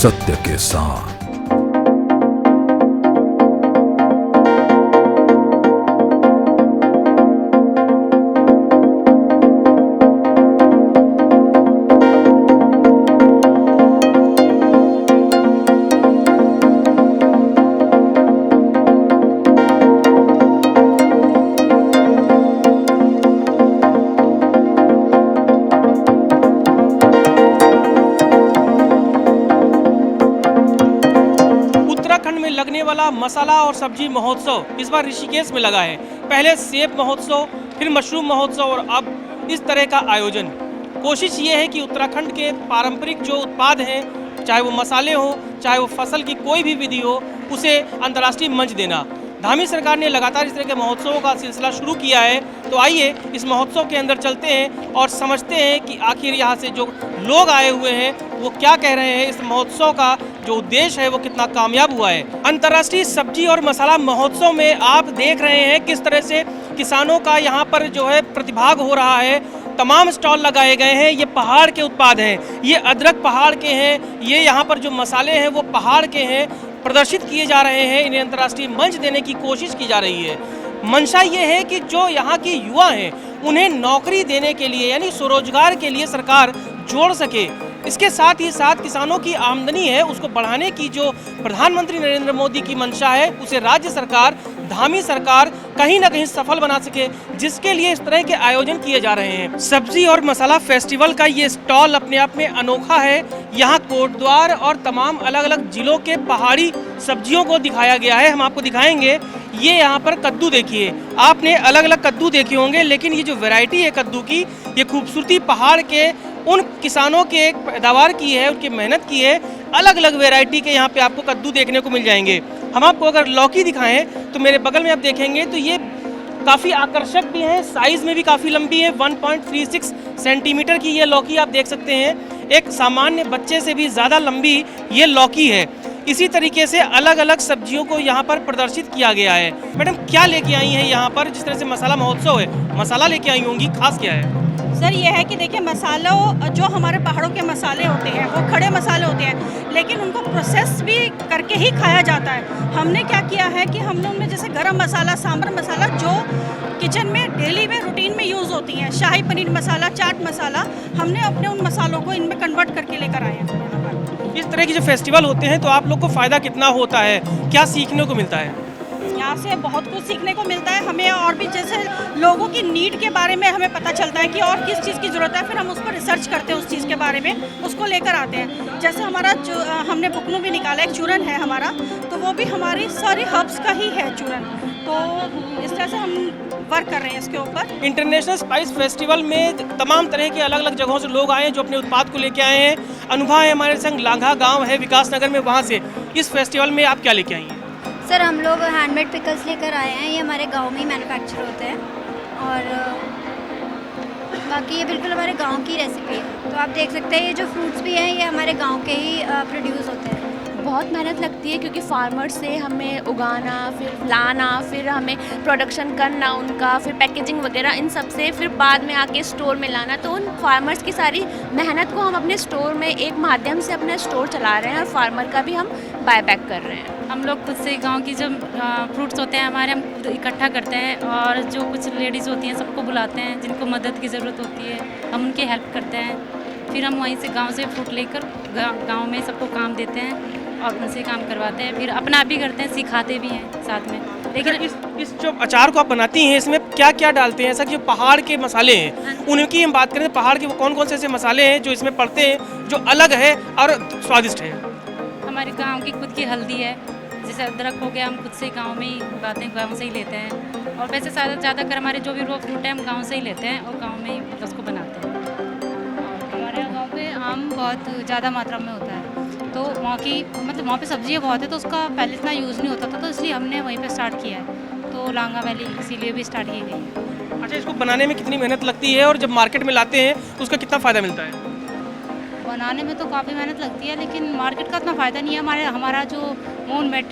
सत्य के साथ। उत्तराखंड में लगने वाला मसाला और सब्जी महोत्सव इस बार ऋषिकेश में लगा है। पहले सेब महोत्सव, फिर मशरूम महोत्सव और अब इस तरह का आयोजन। कोशिश ये है कि उत्तराखंड के पारंपरिक जो उत्पाद हैं, चाहे वो मसाले हो, चाहे वो फसल की कोई भी विधि हो, उसे अंतर्राष्ट्रीय मंच देना। धामी सरकार ने लगातार इस तरह के महोत्सवों का सिलसिला शुरू किया है। तो आइए इस महोत्सव के अंदर चलते हैं और समझते हैं कि आखिर यहाँ से जो लोग आए हुए हैं वो क्या कह रहे हैं, इस महोत्सव का जो उद्देश्य है वो कितना कामयाब हुआ है। अंतर्राष्ट्रीय सब्जी और मसाला महोत्सव में आप देख रहे हैं किस तरह से किसानों का यहाँ पर जो है प्रतिभाग हो रहा है। तमाम स्टॉल लगाए गए हैं। ये पहाड़ के उत्पाद हैं, ये अदरक पहाड़ के हैं, ये यहाँ पर जो मसाले हैं वो पहाड़ के हैं, प्रदर्शित किए जा रहे हैं। इन्हें अंतर्राष्ट्रीय मंच देने की कोशिश की जा रही है। मंशा ये है कि जो यहाँ के युवा हैं उन्हें नौकरी देने के लिए यानी स्वरोजगार के लिए सरकार जोड़ सके। इसके साथ ही साथ किसानों की आमदनी है उसको बढ़ाने की जो प्रधानमंत्री नरेंद्र मोदी की मंशा है उसे राज्य सरकार, धामी सरकार कहीं ना कहीं सफल बना सके, जिसके लिए इस तरह के आयोजन किए जा रहे हैं। सब्जी और मसाला फेस्टिवल का ये स्टॉल अपने आप में अनोखा है। यहाँ कोटद्वार और तमाम अलग अलग जिलों के पहाड़ी सब्जियों को दिखाया गया है। हम आपको दिखाएंगे। ये यहाँ पर कद्दू देखिए, आपने अलग अलग कद्दू देखे होंगे, लेकिन ये जो वैरायटी है कद्दू की, ये खूबसूरती पहाड़ के उन किसानों के पैदावार की है, उनकी मेहनत की है। अलग अलग वैरायटी के यहाँ पे आपको कद्दू देखने को मिल जाएंगे। हम आपको अगर लौकी दिखाएं तो मेरे बगल में आप देखेंगे तो ये काफ़ी आकर्षक भी है, साइज़ में भी काफ़ी लंबी है। 1.36 सेंटीमीटर की ये लौकी आप देख सकते हैं। एक सामान्य बच्चे से भी ज़्यादा लंबी ये लौकी है। इसी तरीके से अलग अलग सब्जियों को यहाँ पर प्रदर्शित किया गया है। मैडम क्या लेके आई हैं यहाँ पर? जिस तरह से मसाला महोत्सव है, मसाला लेके आई होंगी, खास क्या है? सर ये है कि देखिए मसालों जो हमारे पहाड़ों के मसाले होते हैं वो खड़े मसाले होते हैं, लेकिन उनको प्रोसेस भी करके ही खाया जाता है। हमने क्या किया है कि हमने उनमें जैसे गरम मसाला, सांभर मसाला जो किचन में डेली में रूटीन में यूज़ होती हैं, शाही पनीर मसाला, चाट मसाला, हमने अपने उन मसालों को इनमें कन्वर्ट करके लेकर आए हैं। इस तरह के जो फेस्टिवल होते हैं तो आप लोग को फ़ायदा कितना होता है, क्या सीखने को मिलता है? यहाँ से बहुत कुछ सीखने को मिलता है हमें, और भी जैसे लोगों की नीड के बारे में हमें पता चलता है कि और किस चीज़ की ज़रूरत है, फिर हम उस पर रिसर्च करते हैं, उस चीज़ के बारे में उसको लेकर आते हैं। जैसे हमारा जो हमने बुकनू भी निकाला, एक चूरन है हमारा, तो वो भी हमारी सारी हर्ब्स का ही है चूरन। तो इस तरह से हम वर्क कर रहे हैं इसके ऊपर। इंटरनेशनल स्पाइस फेस्टिवल में तमाम तरह के अलग अलग जगहों से लोग आए हैं जो अपने उत्पाद को लेके आए हैं। अनुभव है हमारे संग, लांघा गाँव है विकास नगर में, वहाँ से इस फेस्टिवल में आप क्या लेके आई हैं? सर हम लोग हैंडमेड पिकल्स लेकर आए हैं। ये हमारे गांव में ही मैन्युफैक्चर होते हैं और बाकी ये बिल्कुल हमारे गांव की रेसिपी है। तो आप देख सकते हैं ये जो फ्रूट्स भी हैं ये हमारे गांव के ही प्रोड्यूस होते हैं। बहुत मेहनत लगती है क्योंकि फार्मर से हमें उगाना, फिर लाना, फिर हमें प्रोडक्शन करना उनका, फिर पैकेजिंग वगैरह, इन सब से फिर बाद में आके स्टोर में लाना। तो उन फार्मर्स की सारी मेहनत को हम अपने स्टोर में एक माध्यम से अपना स्टोर चला रहे हैं और फार्मर का भी हम बाय बैक कर रहे हैं। हम लोग खुद से गांव की जो फ्रूट्स होते हैं हमारे, हम खुद इकट्ठा करते हैं और जो कुछ लेडीज़ होती हैं सबको बुलाते हैं जिनको मदद की ज़रूरत होती है, हम उनकी हेल्प करते हैं। फिर हम वहीं से गांव से फ्रूट लेकर गांव में सबको काम देते हैं और उनसे काम करवाते हैं, फिर अपना भी करते हैं, सिखाते भी हैं साथ में। लेकिन इस जो अचार को आप बनाती हैं इसमें क्या क्या डालते हैं? ऐसा कि जो पहाड़ के मसाले हैं उनकी हम बात करें, पहाड़ के वो कौन कौन से ऐसे मसाले हैं जो इसमें पड़ते हैं जो अलग है और स्वादिष्ट है? हमारे गांव की खुद की हल्दी है, जैसे अदरक हो गया, हम खुद से गांव में ही उगाते हैं, गांव से ही लेते हैं। और वैसे ज़्यादातर हमारे जो भी रो फ्रूट है हम गांव से ही लेते हैं और गांव में ही उसको बनाते हैं। हमारे गांव पे आम बहुत ज़्यादा मात्रा में होता है, तो वहाँ की मतलब वहाँ पे सब्जियाँ बहुत है तो उसका पहले इतना यूज़ नहीं होता था, तो इसलिए हमने वहीं पे स्टार्ट किया है। तो लांगा वैली इसीलिए भी स्टार्ट की गई है। अच्छा, इसको बनाने में कितनी मेहनत लगती है और जब मार्केट में लाते हैं तो उसका कितना फ़ायदा मिलता है? बनाने में तो काफ़ी मेहनत लगती है, लेकिन मार्केट का इतना फ़ायदा नहीं है। हमारा जो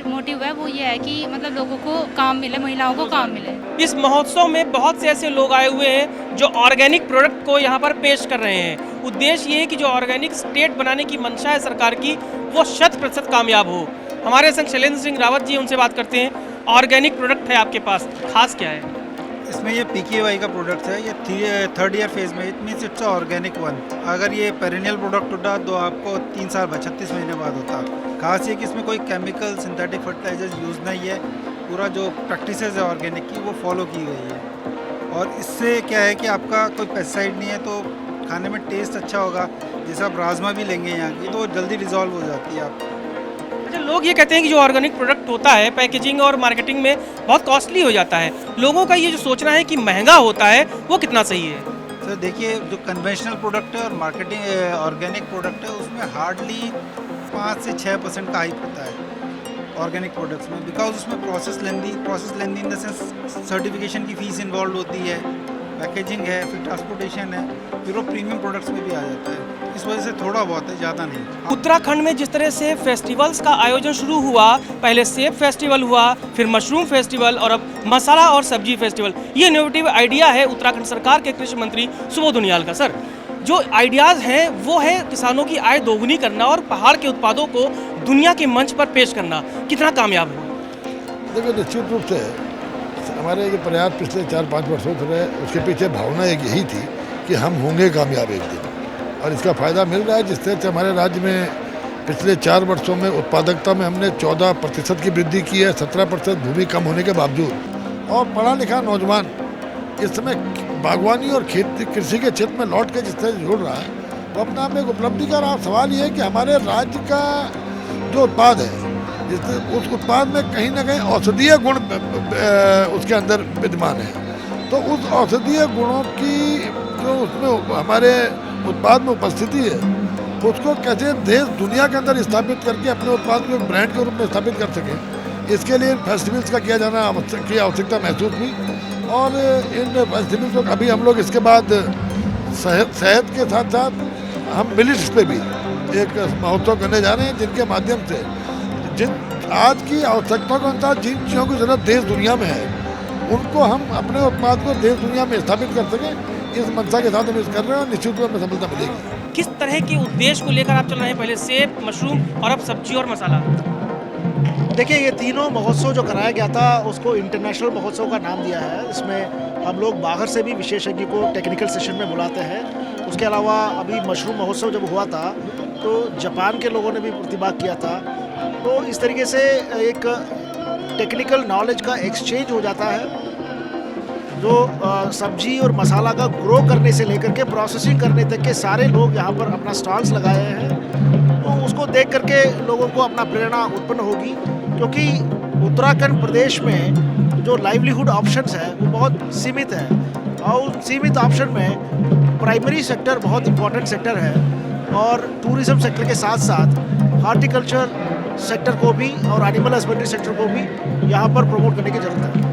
मोटिव है वो ये है कि मतलब लोगों को काम मिले, महिलाओं को काम मिले। इस महोत्सव में बहुत से ऐसे लोग आए हुए हैं जो ऑर्गेनिक प्रोडक्ट को यहाँ पर पेश कर रहे हैं। उद्देश्य ये है कि जो ऑर्गेनिक स्टेट बनाने की मंशा है सरकार की, वो 100% कामयाब हो। हमारे संग शैलेंद्र सिंह रावत जी, उनसे बात करते हैं। ऑर्गेनिक प्रोडक्ट है आपके पास, खास क्या है? इसमें ये PKY का प्रोडक्ट है, ये 3rd ईयर फेज में, it means it's organic one. अगर ये पेरेनियल प्रोडक्ट होता तो आपको 3 साल बाद 36 महीने बाद होता। खास ये कि इसमें कोई केमिकल सिंथेटिक फर्टिलाइजर्स यूज़ नहीं है, पूरा जो प्रैक्टिसेस है ऑर्गेनिक की वो फॉलो की गई है। और इससे क्या है कि आपका कोई पेस्टिसाइड नहीं है, तो खाने में टेस्ट अच्छा होगा। जैसे आप राजमा भी लेंगे यहाँ की तो जल्दी डिज़ोल्व हो जाती है आप। अच्छा, लोग ये कहते हैं कि जो ऑर्गेनिक प्रोडक्ट होता है पैकेजिंग और मार्केटिंग में बहुत कॉस्टली हो जाता है। लोगों का ये जो सोचना है कि महंगा होता है, वो कितना सही है? सर देखिए, जो कन्वेंशनल प्रोडक्ट है और मार्केटिंग ऑर्गेनिक प्रोडक्ट है उसमें हार्डली 5 से 6% का हाइप होता है ऑर्गेनिक प्रोडक्ट्स में, बिकॉज उसमें process lengthy in the sense certification की फ़ीस इन्वॉल्व होती है, पैकेजिंग है, फिर ट्रांसपोर्टेशन है, फिर वो प्रीमियम प्रोडक्ट्स में भी आ जाता है। इस वजह से थोड़ा बहुत है, ज़्यादा नहीं। उत्तराखंड में जिस तरह से फेस्टिवल्स का आयोजन शुरू हुआ, पहले सेब फेस्टिवल हुआ, फिर मशरूम फेस्टिवल और अब मसाला और सब्जी फेस्टिवल, ये इनोवेटिव आइडिया है उत्तराखंड सरकार के कृषि मंत्री सुबोध उनियाल का। सर, जो आइडियाज़ हैं वो है किसानों की आय दोगुनी करना और पहाड़ के उत्पादों को दुनिया के मंच पर पेश करना। कितना कामयाब हुआ? देखिए, निश्चित रूप से हमारे ये प्रयास पिछले 4-5 वर्षों से रहे, उसके पीछे भावना एक यही थी कि हम होंगे कामयाब एक दिन, और इसका फ़ायदा मिल रहा है। जिस तरह से हमारे राज्य में पिछले 4 वर्षों में उत्पादकता में हमने 14% की वृद्धि की है, 17% भूमि कम होने के बावजूद। और पढ़ा लिखा नौजवान इस समय बागवानी और खेती कृषि के क्षेत्र में लौट के जिस तरह से जुड़ रहा है, वो अपने आप में एक उपलब्धि का। और सवाल ये है कि हमारे राज्य का जो उत्पाद है, उस उत्पाद में कहीं ना कहीं औषधीय गुण उसके अंदर विद्यमान है। तो उस औषधीय गुणों की जो उसमें हमारे उत्पाद में उपस्थिति है, उसको कैसे देश दुनिया के अंदर स्थापित करके अपने उत्पाद को एक ब्रांड के रूप में स्थापित कर सके, इसके लिए फेस्टिवल्स का किया जाना की आवश्यकता महसूस हुई। और इन फेस्टिवल्स को अभी हम लोग इसके बाद शहद के साथ साथ हम मिलेट्स पे भी एक महोत्सव करने जा रहे हैं, जिनके माध्यम से जिन आज की आवश्यकता के अनुसार जिन चीज़ों की जरूरत देश दुनिया में है, उनको हम अपने उत्पाद को देश दुनिया में स्थापित कर सकें। इस मंशा के साथ हम इस कर रहे हैं और निश्चित रूप में सफलता मिलेगी। किस तरह के उद्देश्य को लेकर आप चल रहे हैं? पहले सेब, मशरूम और अब सब्जी और मसाला। देखिए, ये तीनों महोत्सव जो कराया गया था उसको इंटरनेशनल महोत्सव का नाम दिया है। इसमें हम लोग बाहर से भी विशेषज्ञ को टेक्निकल सेशन में बुलाते हैं। उसके अलावा अभी मशरूम महोत्सव जब हुआ था तो जापान के लोगों ने भी प्रतिभाग किया था। तो इस तरीके से एक टेक्निकल नॉलेज का एक्सचेंज हो जाता है। जो सब्जी और मसाला का ग्रो करने से लेकर के प्रोसेसिंग करने तक के सारे लोग यहाँ पर अपना स्टॉल्स लगाए हैं। तो उसको देख करके लोगों को अपना प्रेरणा उत्पन्न होगी, क्योंकि उत्तराखंड प्रदेश में जो लाइवलीहुड ऑप्शंस है वो बहुत सीमित है, और उन सीमित ऑप्शन में प्राइमरी सेक्टर बहुत इम्पोर्टेंट सेक्टर है, और टूरिज़्म सेक्टर के साथ साथ हॉर्टिकल्चर सेक्टर को भी और एनिमल हस्बेंड्री सेक्टर को भी यहाँ पर प्रमोट करने की ज़रूरत है।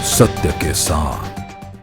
सत्य के साथ।